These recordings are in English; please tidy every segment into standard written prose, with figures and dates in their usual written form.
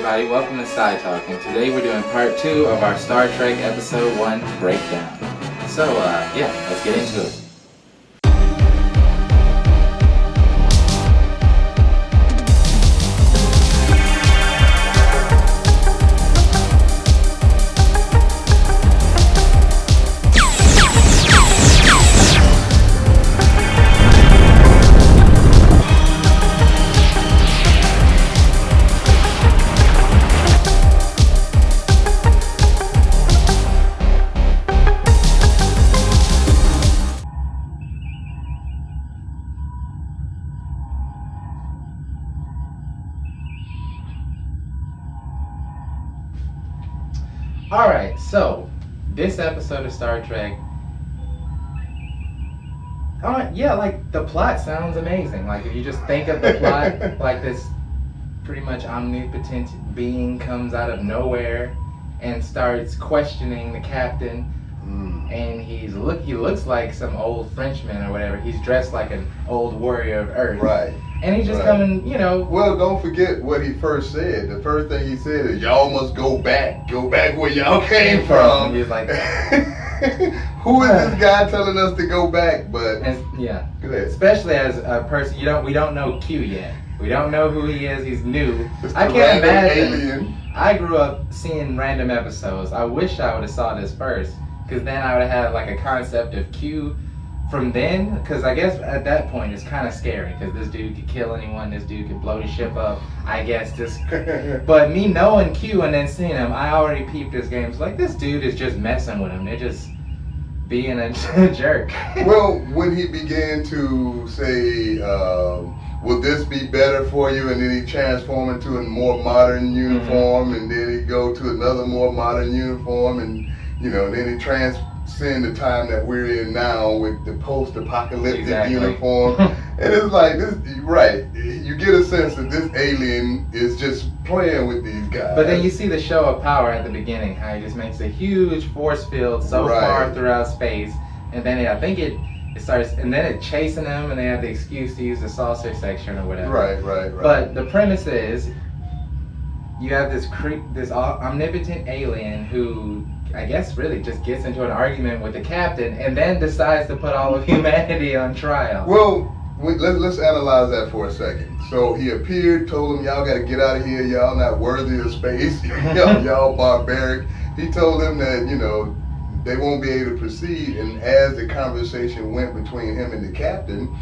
everybody, welcome to Sci Talk, and today we're doing part 2 of our Star Trek Episode 1 breakdown. So, let's get into it. Alright, so, this episode of Star Trek, the plot sounds amazing. Like, if you just think of the plot, like this pretty much omnipotent being comes out of nowhere and starts questioning the captain, and he looks like some old Frenchman or whatever. He's dressed like an old warrior of Earth. Right. And he's just coming, Well, don't forget what he first said. The first thing he said is, y'all must go back where y'all came from. He's like, who is this guy telling us to go back? But yeah, go ahead. Especially as a person, we don't know Q yet. We don't know who he is. He's new. Just I can't imagine. Alien. I grew up seeing random episodes. I wish I would have saw this first, because then I would have had like a concept of Q from then, because I guess at that point it's kind of scary, because this dude could kill anyone, this dude could blow the ship up, I guess just, but me knowing Q and then seeing him, I already peeped his games, like this dude is just messing with him, they're just being a jerk. Well, when he began to say, will this be better for you, and then he transformed into a more modern uniform, and then he go to another more modern uniform, and then he transcend the time that we're in now with the post-apocalyptic uniform. And it's like, you get a sense that this alien is just playing with these guys. But then you see the show of power at the beginning, how he just makes a huge force field so far throughout space, and then I think it starts, and then it's chasing them, and they have the excuse to use the saucer section or whatever. Right. But the premise is, you have this omnipotent alien who, I guess, really just gets into an argument with the captain and then decides to put all of humanity on trial. Well, let's analyze that for a second. So he appeared, told them, y'all got to get out of here. Y'all not worthy of space. y'all barbaric. He told them that, they won't be able to proceed. And as the conversation went between him and the captain,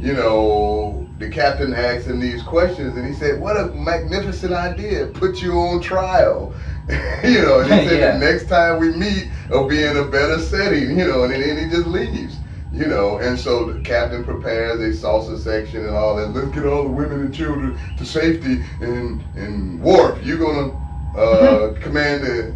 the captain asked him these questions, and he said, what a magnificent idea, put you on trial. And he said, the next time we meet, it'll be in a better setting, and then he just leaves, and so the captain prepares a salsa section and all that. Let's get all the women and children to safety, and Worf, you're going to command the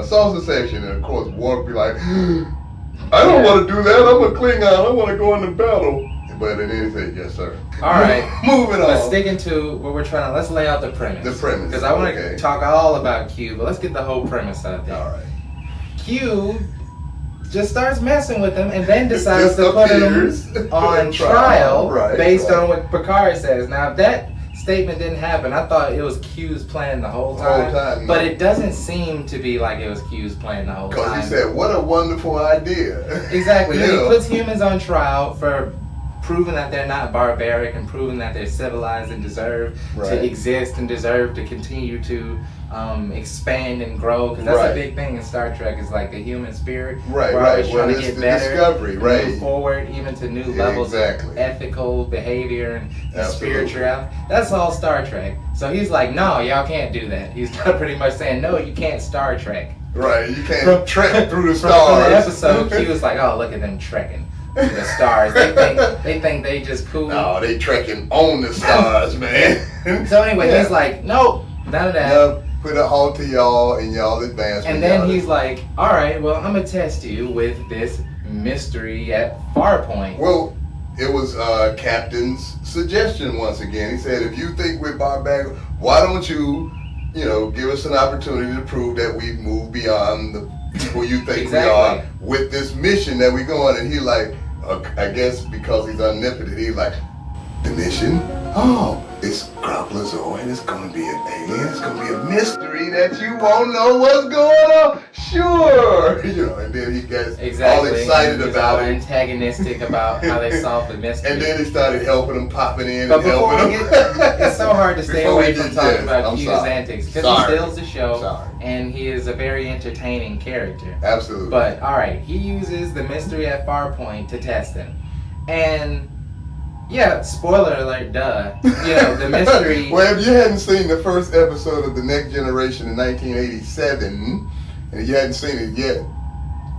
salsa section. And of course, Worf be like, I don't want to do that, I'm a Klingon, I want to go into battle. But then he said, yes, sir. All right. Moving on. Let's dig into what we're trying to, let's lay out the premise. Because I want to talk all about Q, but let's get the whole premise out there. All right. Q just starts messing with him and then decides to put him on trial based on what Picard says. Now, if that statement didn't happen, I thought it was Q's plan the whole time. But it doesn't seem to be like it was Q's plan the whole time. Because he said, what a wonderful idea. Exactly. He puts humans on trial for proving that they're not barbaric and proving that they're civilized and deserve to exist and deserve to continue to expand and grow, because that's a big thing in Star Trek, is like the human spirit. We're always trying to get better, discovery, move forward, even to new levels of ethical behavior and spirituality. That's all Star Trek. So he's like, no, y'all can't do that. He's pretty much saying, no, you can't Star Trek. Right, you can't trek through the stars. From the episode, Q was like, oh, look at them trekking the stars. They think they just cool. No, they trekking on the stars, man. So anyway, he's like, nope, none of that. Nope. Put a halt to y'all and y'all advance. And then he's like, all right, well, I'm going to test you with this mystery at Farpoint. Well, it was Captain's suggestion once again. He said, if you think we're barbaric, why don't you, give us an opportunity to prove that we've moved beyond the people you think we are with this mission that we're going. And he like, I guess because he's omnipotent, he's like, the mission. Oh, it's Groppler Zorn. It's gonna be an alien. It's gonna be a mystery that you won't know what's going on. Sure, and then he gets all excited about it, antagonistic about how they solved the mystery. And then he started helping him, popping in but and helping him. It's so hard to stay away from talking about Q's antics because he steals the show, and he is a very entertaining character. Absolutely. But all right, he uses the mystery at Farpoint to test him, and. Yeah, spoiler alert, duh. The mystery... Well, if you hadn't seen the first episode of The Next Generation in 1987, and you hadn't seen it yet,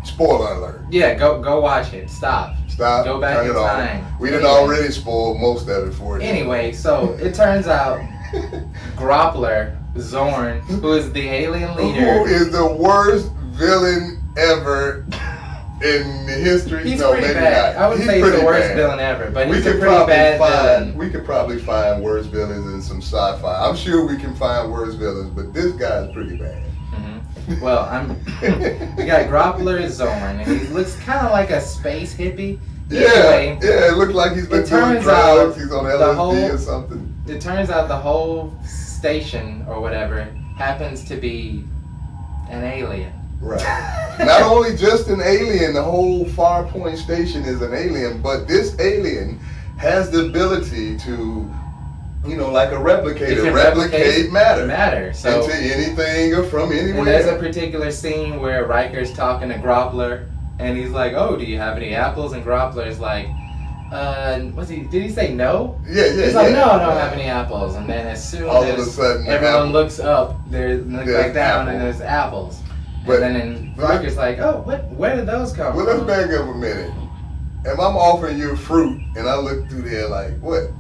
spoiler alert. Yeah, go watch it. Stop. Go back turn in it time. We done already spoiled most of it for you. Anyway, so it turns out Groppler, Zorn, who is the alien leader... Who is the worst villain ever... in the history, he's pretty bad. I would say he's the worst villain ever, but he's a pretty bad villain. We could probably find worse villains in some sci-fi. I'm sure we can find worse villains, but this guy's pretty bad. Mm-hmm. Well, we got Groppler Zorn, and he looks kind of like a space hippie. Anyway, yeah, it looks like he's been doing drugs. He's on LSD or something. It turns out the whole station or whatever happens to be an alien. Right. Not only just an alien, the whole Farpoint station is an alien, but this alien has the ability to, like a replicator, replicate matter so, into anything or from anywhere. And there's a particular scene where Riker's talking to Groppler, and he's like, "Oh, do you have any apples?" And Groppler's like, did he say no? Yeah. He's like, "No, I don't have any apples." And then as soon as everyone looks up, there's back down, and there's apples. But then Riker's like, "Oh, where did those come from?" Well, let's back up a minute. If I'm offering you fruit, and I look through there like, what?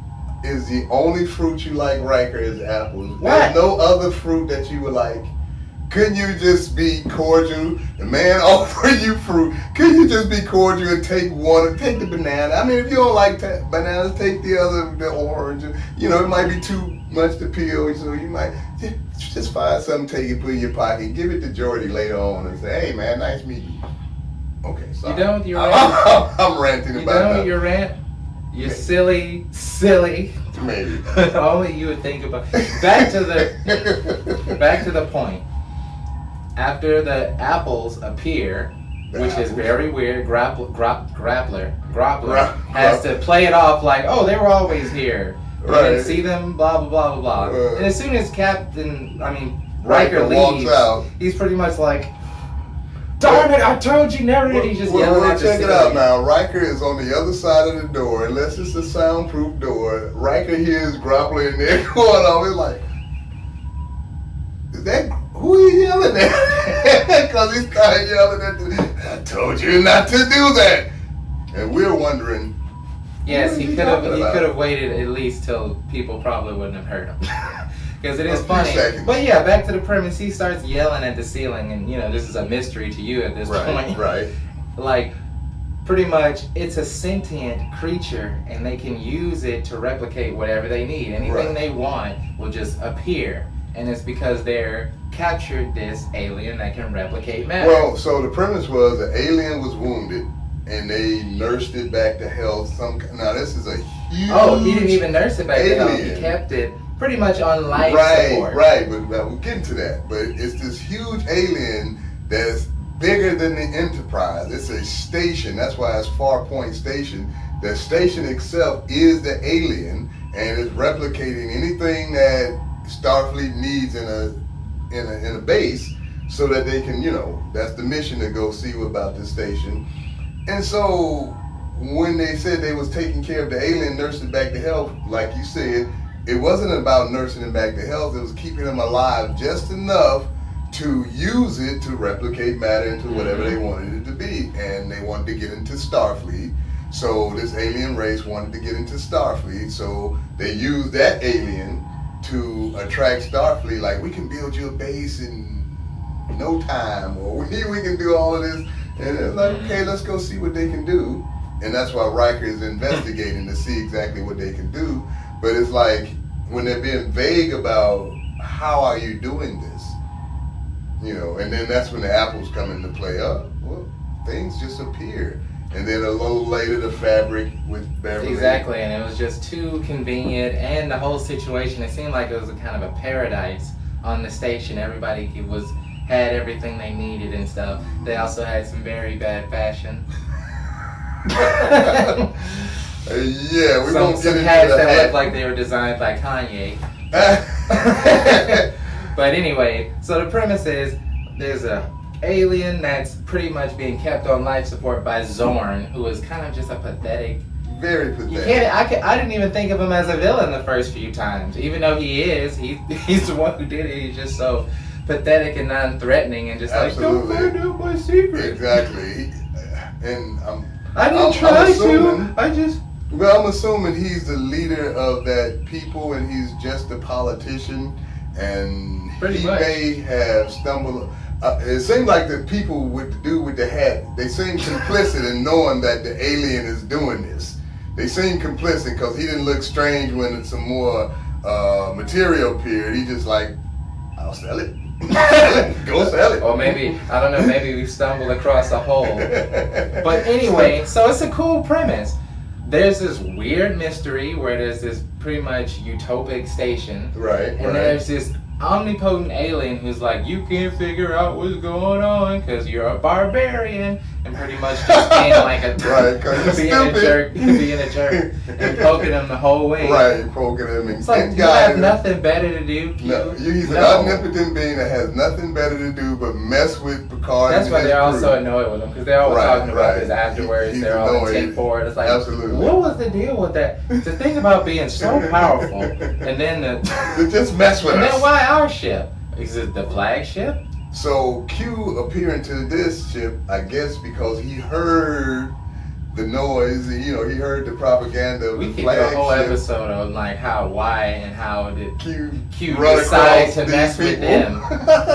Is the only fruit you like, Riker, is apples? What? There's no other fruit that you would like? Couldn't you just be cordial? The man offering you fruit. Couldn't you just be cordial and take one, take the banana? I mean, if you don't like bananas, take the orange. It might be too much to peel, so you might just find something, take it, put it in your pocket, give it to Jordy later on and say, "Hey man, nice meeting you." Okay, sorry. You done with your rant? I'm ranting about that. You done with your rant? You silly. Maybe. Only you would think about. Back to the point. After the apples appear, which is very weird, Groppler has to play it off like, "Oh, they were always here. You didn't see them, blah, blah, blah, blah, blah." And as soon as Riker leaves, he's pretty much like, "Darn it, I told you never did." He's just yelling at the check it out now. Riker is on the other side of the door, unless it's a soundproof door. Riker hears Groppler in there going on. He's like, "Is that, who are you yelling at?" Because he started yelling at "I told you not to do that." And we're wondering, yes, he could have waited at least till people probably wouldn't have heard him. Because it is funny. But yeah, back to the premise, he starts yelling at the ceiling, and this is a mystery to you at this point. Right. Like, pretty much, it's a sentient creature, and they can use it to replicate whatever they need. Anything they want will just appear. And it's because they're captured this alien that can replicate matter. Well, so the premise was the alien was wounded, and they nursed it back to health. Now this is a huge. Oh, he didn't even nurse it back to health. He kept it pretty much on life support. Right. But we'll get into that. But it's this huge alien that's bigger than the Enterprise. It's a station. That's why it's Farpoint Station. The station itself is the alien, and it's replicating anything that Starfleet needs in a base, so that they can, that's the mission, to go see about the station. And so when they said they was taking care of the alien, nursing back to health, like you said, it wasn't about nursing him back to health. It was keeping him alive just enough to use it to replicate matter into whatever they wanted it to be. And they wanted to get into Starfleet. So this alien race wanted to get into Starfleet. So they used that alien to attract Starfleet. Like, we can build you a base in no time, or we can do all of this. And it's like, okay, let's go see what they can do. And that's why Riker is investigating to see exactly what they can do. But it's like, when they're being vague about how are you doing this, and then that's when the apples come into play. Well, things just appear. And then a little later, the fabric with Beverly. Exactly, and it was just too convenient, and the whole situation, it seemed like it was a kind of a paradise on the station. Everybody had everything they needed and stuff. They also had some very bad fashion. Yeah, we won't get some into hats the that hat. looked like they were designed by Kanye. But anyway, so the premise is there's a alien that's pretty much being kept on life support by Zorn, who is kind of just a pathetic. Very pathetic. I didn't even think of him as a villain the first few times, even though he's the one who did it. He's just so pathetic and non-threatening, and just Absolutely. like, don't find out my secret. Exactly. And I didn't try to. I just. Well, I'm assuming he's the leader of that people, and he's just a politician, and Pretty he much. may have stumbled. It seemed like the people with the dude with the hat, they seem complicit in knowing that the alien is doing this. They seem complicit because he didn't look strange when some more material appeared. He just like, I'll sell it. Go sell it. Or maybe, I don't know, maybe we stumbled across a hole. But anyway, so it's a cool premise. There's this weird mystery where there's this pretty much utopic station. Right, And right. there's this omnipotent alien who's like, you can't figure out what's going on because you're a barbarian, and pretty much just being like a Right, 'cause you're being a jerk and poking him the whole way. Right, poking him and It's like, you guiding have him. nothing better to do. Q? No, he's an No. omnipotent being that has nothing better to do but mess with Picard. That's and why his they're all crew. so annoyed with him, because they're always Right, talking about right. this afterwards. He's They're all annoyed. intent for it. It's like, Absolutely. what was the deal with that? The thing about being so powerful, and then They just mess with and us. then why our ship? Is it the flagship? So Q appearing to this ship, I guess, because he heard the noise. He heard the propaganda of We the could do a whole flagship. episode on like why and how did Q run decide across to these mess with people. them.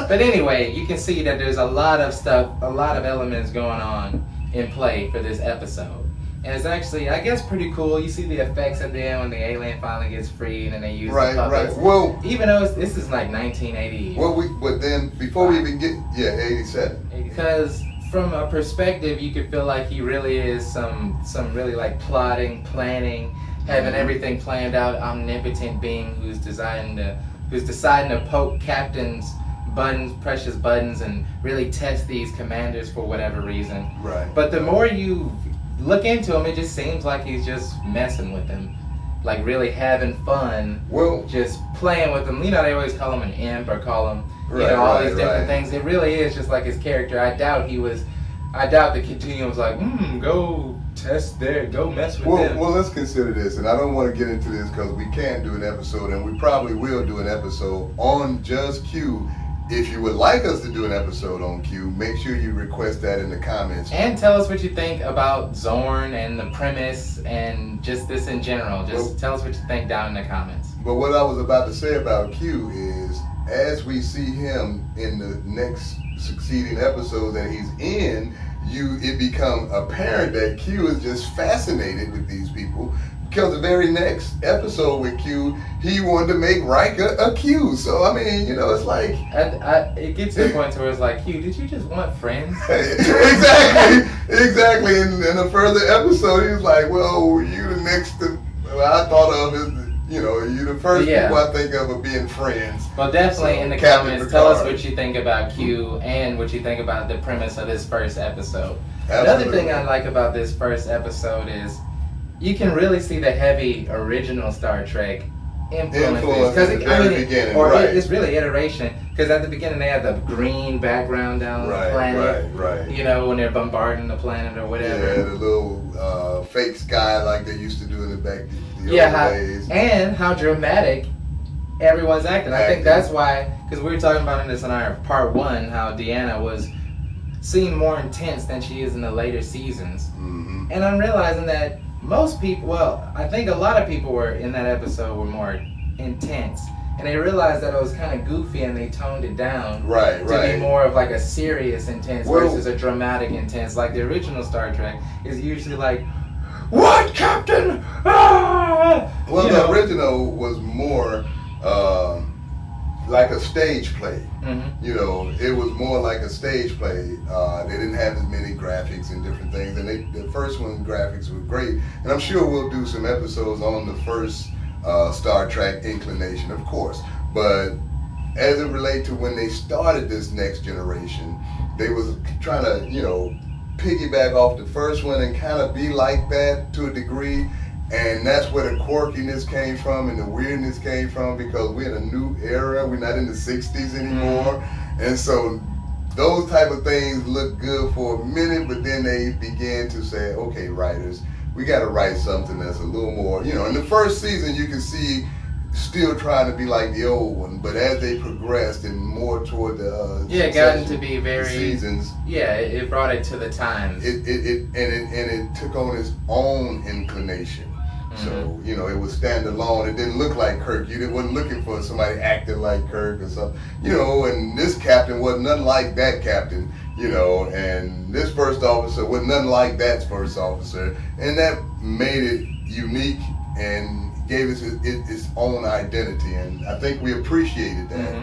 But anyway, you can see that there's a lot of stuff, a lot of elements going on in play for this episode. And it's actually, I guess, pretty cool. You see the effects at the end when the alien finally gets freed and they use Right, the puppets. right. Well, Even though this is like 1980. but then before we even get 87. Because from a perspective, you could feel like he really is some really like plotting, planning, having everything planned out, omnipotent being who's deciding to poke captains' buttons, precious buttons, and really test these commanders for whatever reason. Right. But the more you look into him, it just seems like he's just messing with them, like really having fun, Well, just playing with them. You know, they always call him an imp or call him, Right, all right, these different right. things. It really is just like his character. I doubt the Continuum was like, go test there, go mess with them. Well, let's consider this, and I don't want to get into this because we can do an episode, and we probably will do an episode on just Q. If you would like us to do an episode on Q, make sure you request that in the comments. And tell us what you think about Zorn and the premise and just this in general. Just tell us what you think down in the comments. But what I was about to say about Q is, as we see him in the next succeeding episodes that he's in, it become apparent that Q is just fascinated with these people. Because the very next episode with Q, he wanted to make Riker a Q. So, I mean, it's like... It gets to the point where it's like, Q, did you just want friends? Exactly. In a further episode, he was like, well, you the next... I thought of as, you the first people I think of being friends. Well, definitely in the Captain comments, tell us Picard. what you think about Q and what you think about the premise of this first episode. Absolutely. Another thing I like about this first episode is you can really see the heavy original Star Trek influences. At the very beginning, right. It's really iteration. Because at the beginning they had the green background down on the planet. Right. When they're bombarding the planet or whatever. Yeah, the little fake sky like they used to do in the back the old days. And how dramatic everyone's acting. I think that's why, because we were talking about this in our part 1, how Deanna seemed more intense than she is in the later seasons. Mm-hmm. And I'm realizing that most people, I think a lot of people were in that episode were more intense. And they realized that it was kind of goofy and they toned it down to be more of like a serious intense versus a dramatic intense. Like the original Star Trek is usually like, what, Captain? Ah! Well, the original was more like a stage play. Mm-hmm. You know, it was more like a stage play. They didn't have as many graphics and different things, and the first one graphics were great. And I'm sure we'll do some episodes on the first Star Trek Inclination, of course. But as it relates to when they started this next generation, they was trying to, you know, piggyback off the first one and kind of be like that to a degree. And that's where the quirkiness came from and the weirdness came from, because we're in a new era. We're not in the 60s anymore. And so those type of things look good for a minute, but then they began to say, okay, writers, we got to write something that's a little more, you know, in the first season you can see still trying to be like the old one, but as they progressed and more toward the it gotten to be very seasons, it brought it to the times. It took on its own inclination. So, you know, it was standalone. It didn't look like Kirk. You wasn't looking for somebody acting like Kirk or something. You know, and this captain wasn't nothing like that captain, you know, and this first officer wasn't nothing like that first officer. And that made it unique and gave us its own identity. And I think we appreciated that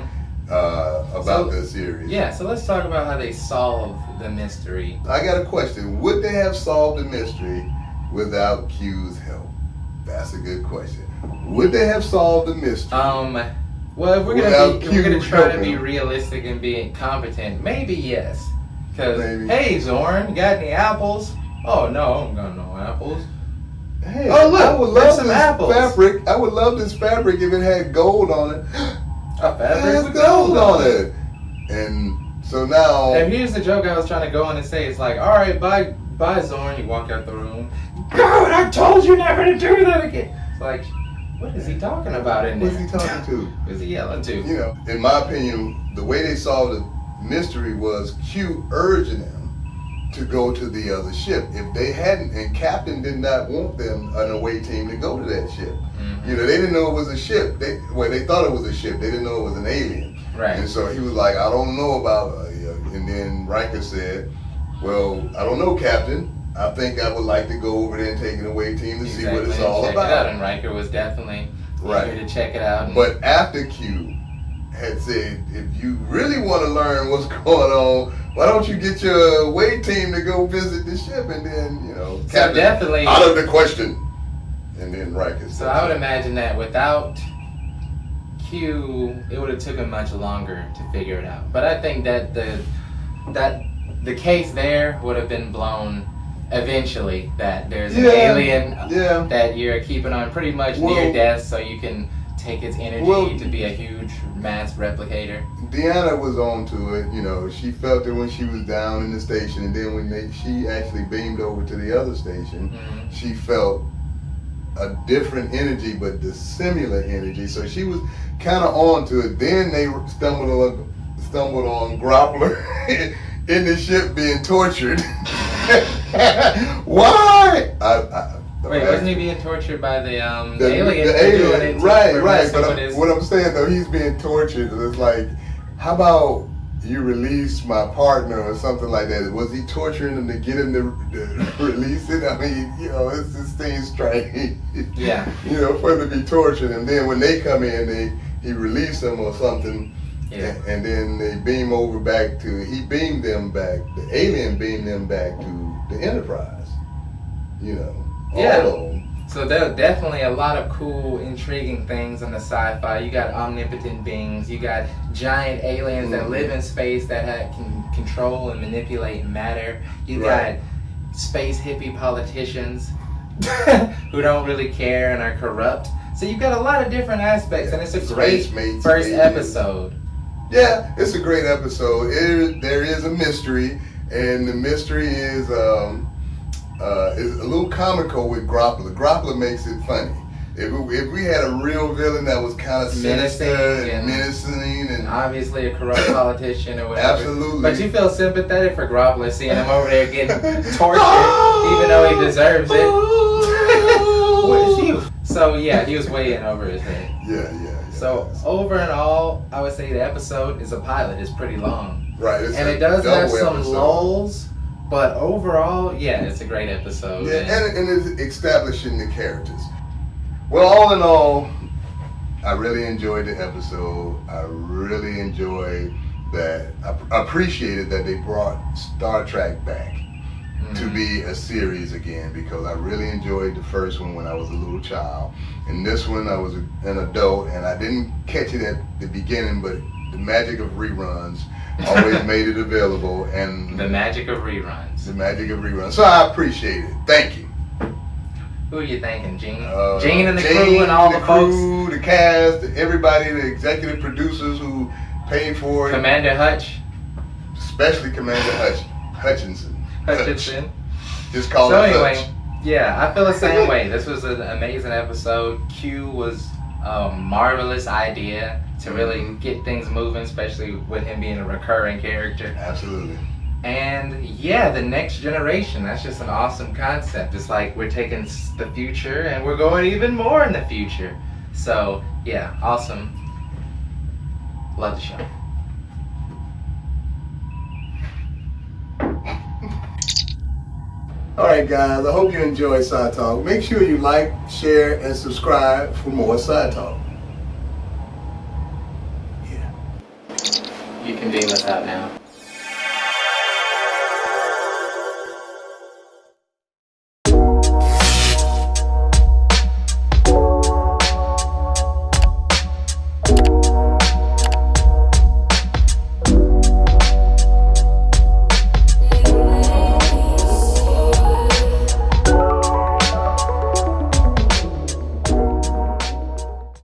about the series. Yeah, so let's talk about how they solved the mystery. I got a question. Would they have solved the mystery without Q's help? That's a good question. Would they have solved the mystery? Well, if we're gonna try to be realistic and be competent, maybe yes. Because hey, Zorn, you got any apples? Oh no, I don't got no apples. Hey, oh look, I would love some this apples. fabric. I would love this fabric if it had gold on it. A fabric with gold on it. And so now. And here's the joke I was trying to go on and say. It's like, all right, bye, Zorn. You walk out the room. God, I told you never to do that again. It's like, what is he talking about in there? What's he talking to? Who's he yelling to? You know, in my opinion, the way they solved the mystery was Q urging them to go to the other ship. If they hadn't, and Captain did not want them, an away team, to go to that ship. You know, they didn't know it was a ship. They thought it was a ship. They didn't know it was an alien. Right. And so he was like, I don't know about, and then Riker said, well, I don't know, Captain. I think I would like to go over there and take an away team to see what it's all check about. It out. And Riker was definitely eager to check it out. But after Q had said, if you really want to learn what's going on, why don't you get your away team to go visit the ship? And then, you know, so Captain, definitely out of the question. And then Riker. So I would imagine that without Q, it would have taken much longer to figure it out. But I think that the case there would have been blown eventually, that there's an alien that you're keeping on pretty much near death, so you can take its energy to be a huge mass replicator. Deanna was on to it, you know. She felt it when she was down in the station, and then when she actually beamed over to the other station, she felt a different energy, but the similar energy. So she was kind of on to it. Then they stumbled on Groppler in the ship being tortured. Why? Wait, wasn't he being tortured by the alien? The alien, right. But his... what I'm saying though, he's being tortured. It's like, how about you release my partner or something like that? Was he torturing him to get him to release it? I mean, you know, it seems strange. Yeah. You know, for him to be tortured, and then when they come in, he released them or something. Yeah. And then they beam over back to, he beamed them back, the alien beamed them back to the Enterprise, you know, all of them. So there are definitely a lot of cool, intriguing things in the sci-fi. You got omnipotent beings, you got giant aliens that live in space that can control and manipulate matter. You got space hippie politicians who don't really care and are corrupt. So you've got a lot of different aspects, and it's a great first episode. Yeah, it's a great episode. There is a mystery, and the mystery is a little comical with Groppler. Groppler makes it funny. If we had a real villain that was kind of sinister and menacing and obviously a corrupt politician or whatever. Absolutely. But you feel sympathetic for Groppler, seeing him over there getting tortured, even though he deserves it. What is he? So yeah, he was way in over his head. Yeah. So over and all, I would say the episode is a pilot. It's pretty long. Right. And it does have some lulls, but overall, yeah, it's a great episode. Yeah, and it's establishing the characters. Well, all in all, I really enjoyed the episode. I really enjoyed that. I appreciated that they brought Star Trek back to be a series again, because I really enjoyed the first one when I was a little child. And this one, I was an adult, and I didn't catch it at the beginning, but the magic of reruns always made it available. And the magic of reruns. The magic of reruns. So I appreciate it. Thank you. Who are you thanking, Gene? Gene and the Gene, crew and all the folks? Crew, the cast, everybody, the executive producers who paid for it. Commander Hutch. Especially Commander Hutchinson. Just call so it anyway, Hutch. Yeah, I feel the same way. This was an amazing episode. Q was a marvelous idea to really get things moving, especially with him being a recurring character. Absolutely. And yeah, the next generation, that's just an awesome concept. It's like we're taking the future and we're going even more in the future. So yeah, awesome. Love the show. Alright guys, I hope you enjoyed Side Talk. Make sure you like, share, and subscribe for more Side Talk. Yeah. You can beam us out now.